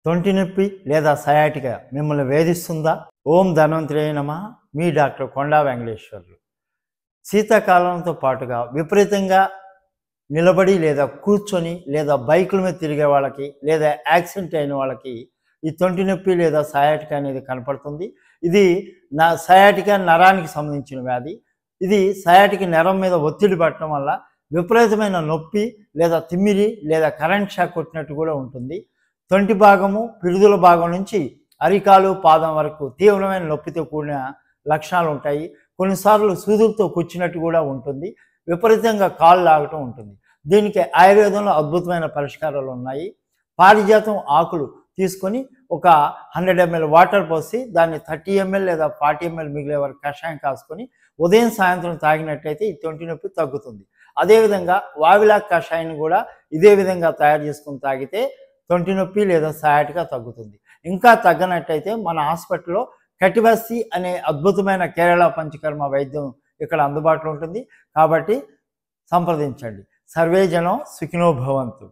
తొంటి నొప్పి లేదా సయాటిక మిమ్మల్ని వేధిస్తుందా? ఓం ధన్వంతరే నమః. మీ డాక్టర్ కొండా వెంకటేశ్వర్లు. శీతాకాలంతో పాటుగా విపరీతంగా నిలబడి లేదా కూర్చొని లేదా బైకుల మీద తిరిగే వాళ్ళకి లేదా యాక్సిడెంట్ అయిన వాళ్ళకి ఈ తొంటి నొప్పి లేదా సయాటిక అనేది కనపడుతుంది. ఇది సయాటిక నరానికి సంబంధించిన వ్యాధి. ఇది సయాటిక నరం మీద ఒత్తిడి పడటం వల్ల విపరీతమైన నొప్పి లేదా తిమ్మిరి లేదా కరెంట్ షాక్ కొట్టినట్టు కూడా ఉంటుంది. తొంటి భాగము పిరుదుల భాగం నుంచి అరికాలు పాదం వరకు తీవ్రమైన నొప్పితో కూడిన లక్షణాలు ఉంటాయి. కొన్నిసార్లు సూదులతో కూర్చున్నట్టు కూడా ఉంటుంది. విపరీతంగా కాళ్ళు లాగటం ఉంటుంది. దీనికి ఆయుర్వేదంలో అద్భుతమైన పరిష్కారాలు ఉన్నాయి. పారిజాతం ఆకులు తీసుకొని ఒక 100 ml వాటర్ పోసి దాన్ని 30 ml లేదా 40 ml మిగిలే వరకు కషాయం కాసుకొని ఉదయం సాయంత్రం తాగినట్లయితే ఈ తొంటి నొప్పి తగ్గుతుంది. అదేవిధంగా వావిలా కషాయాన్ని కూడా ఇదే విధంగా తయారు చేసుకుని తాగితే తొంటి నొప్పి లేదా సయాటిక తగ్గుతుంది. ఇంకా తగ్గనట్టయితే మన హాస్పిటల్లో కటిబస్సి అనే అద్భుతమైన కేరళ పంచకర్మ వైద్యం ఇక్కడ అందుబాటులో ఉంటుంది. కాబట్టి సంప్రదించండి. సర్వే జనం సుఖినో భవంతు.